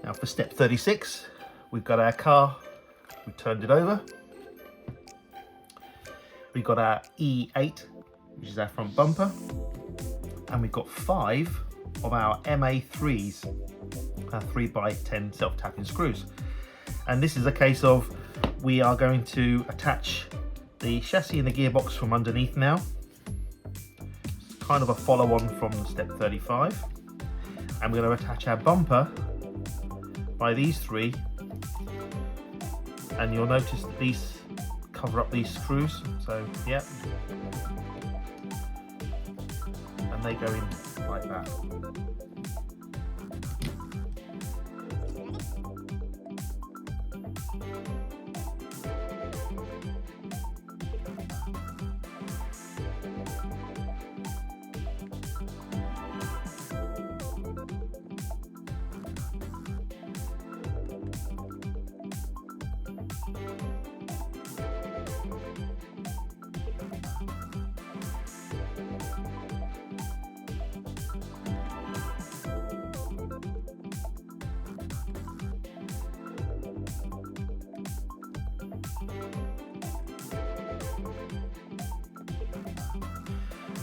Now for step 36, we've got our car, we turned it over. We've got our E8, which is our front bumper. And we've got 5 of our MA3s, 3x10 self-tapping screws. And this is a case of, we are going to attach the chassis and the gearbox from underneath now. It's kind of a follow-on from step 35. And we're going to attach our bumper by these 3. And you'll notice that these cover up these screws. So yeah. And they go in like that.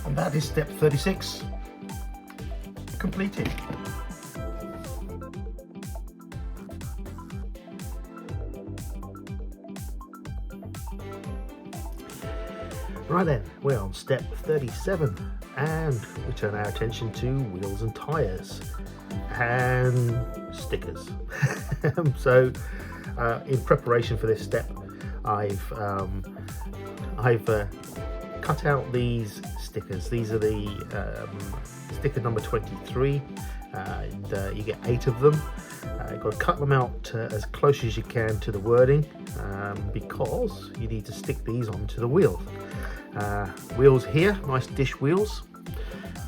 And that is step 36 completed. Right then, we're on step 37 and we turn our attention to wheels and tyres and stickers. So in preparation for this step, I've cut out these stickers. These are the sticker number 23, and you get 8 of them. You've got to cut them out as close as you can to the wording, because you need to stick these onto the wheel. Wheels here, nice dish wheels,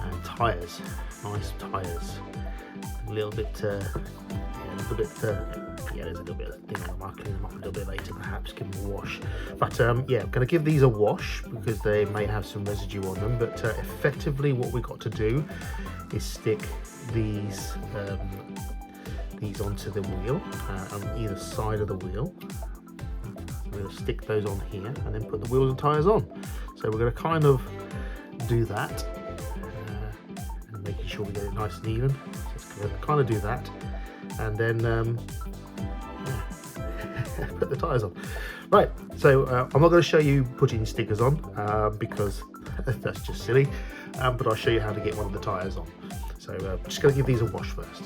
and tyres, nice tyres. A little bit, there's a little bit of thing on them. I'll clean them up a little bit later, perhaps give them a wash. But yeah, I'm going to give these a wash because they may have some residue on them. But effectively, what we've got to do is stick these onto the wheel on either side of the wheel. We're going to stick those on here and then put the wheels and tyres on. So we're going to kind of do that, and making sure we get it nice and even. So it's going to kind of do that, and then put the tyres on. Right, so I'm not going to show you putting stickers on because that's just silly, but I'll show you how to get one of the tyres on. So I'm just going to give these a wash first.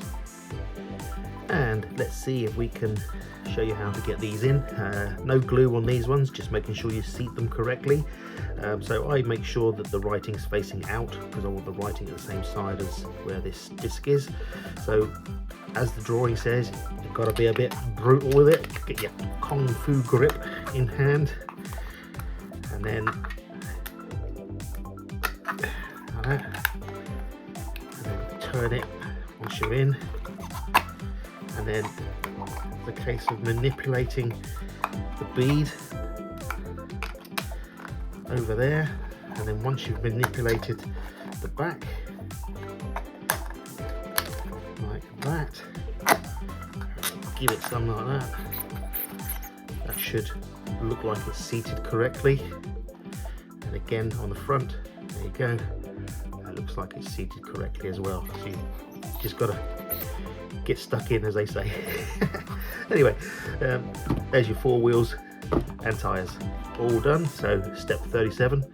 And let's see if we can show you how to get these in. No glue on these ones, just making sure you seat them correctly. So I make sure that the writing's facing out because I want the writing at the same side as where this disc is. So as the drawing says, you've got to be a bit brutal with it. Get your Kung Fu grip in hand, and then turn it once you're in. And then the case of manipulating the bead over there, and then once you've manipulated the back like that, give it some like that. That should look like it's seated correctly. And again on the front, there you go. That looks like it's seated correctly as well. So you just got to get stuck in, as they say. Anyway, there's your 4 wheels and tyres all done. So step 37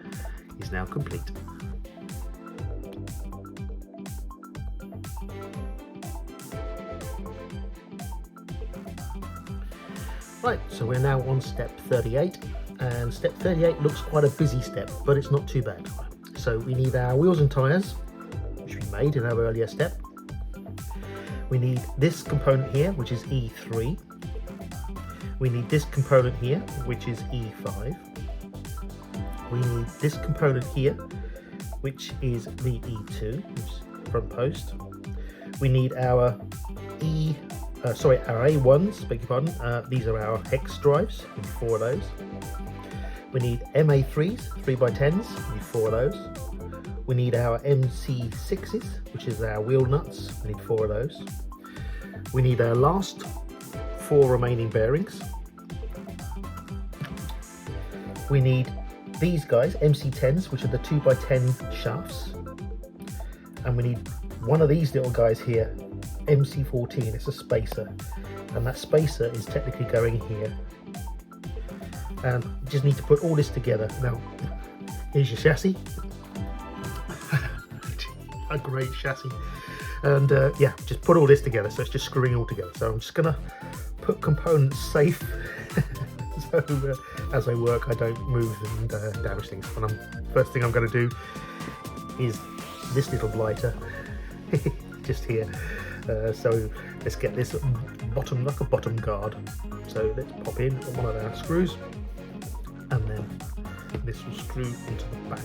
is now complete. Right, so we're now on step 38, and step 38 looks quite a busy step, but it's not too bad. So we need our wheels and tyres, which we made in our earlier step. We need this component here, which is E3. We need this component here, which is E5. We need this component here, which is the E2, which is front post. We need our our A1s, beg your pardon. These are our hex drives, we need 4 of those. We need MA3s, 3x10s, we need 4 of those. We need our MC6s, which is our wheel nuts, we need 4 of those. We need our last 4 remaining bearings. We need these guys, MC10s, which are the 2x10 shafts. And we need one of these little guys here, MC14, it's a spacer. And that spacer is technically going here. And you just need to put all this together. Now, here's your chassis. A great chassis. And yeah, just put all this together, so it's just screwing it all together. So I'm just gonna put components safe so as I work I don't move and damage things. And first thing I'm going to do is this little blighter just here. So let's get this bottom, like a bottom guard. So let's pop in one of our screws, and then this will screw into the back.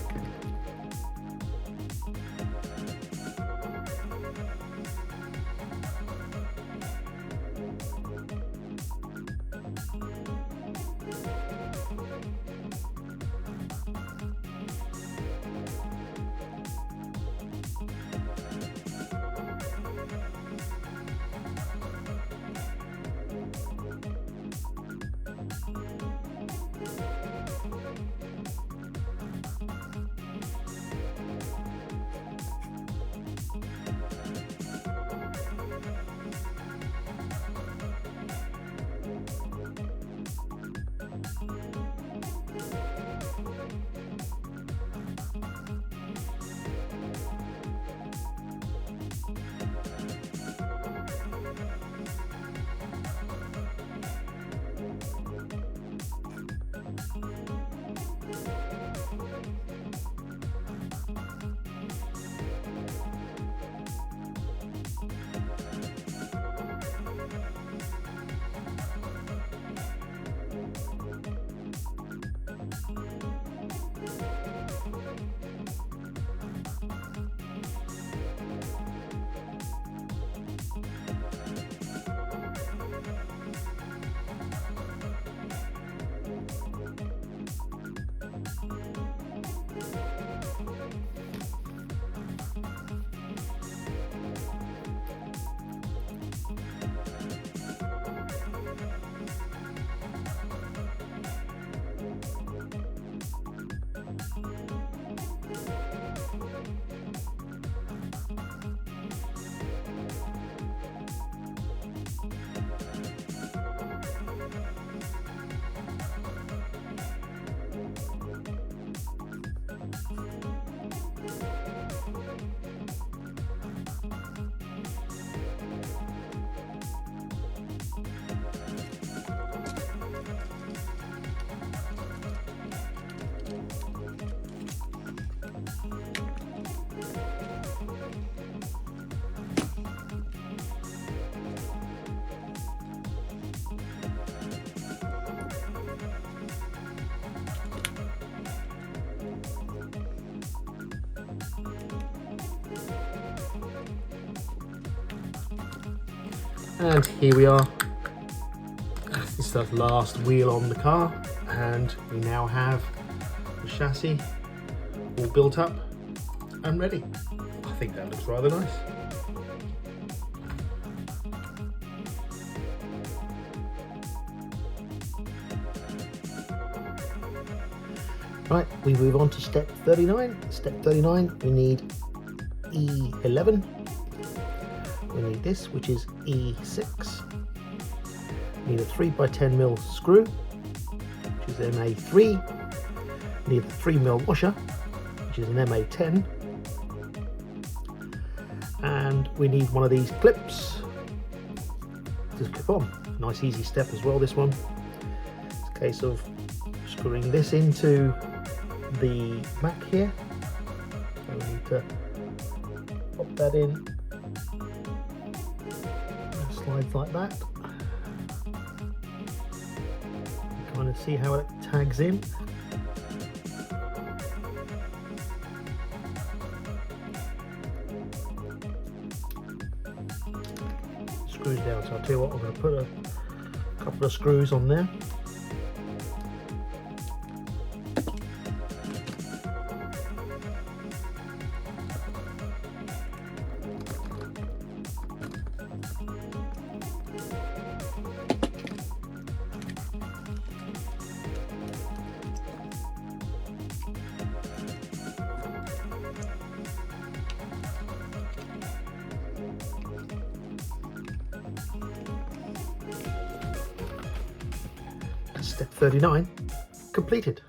And here we are. This is the last wheel on the car, and we now have the chassis all built up and ready. I think that looks rather nice. Right, we move on to step 39. Step 39, we need E11. We need this, which is E6. We need a 3x10mm screw, which is MA3. We need a 3mm washer, which is an MA10. And we need one of these clips to clip on. Nice easy step as well, this one. It's a case of screwing this into the back here. So we need to pop that in. Slides like that. Kind of see how it tags in. Screws down. So I'll tell you what, I'm going to put a couple of screws on there. step 39 completed.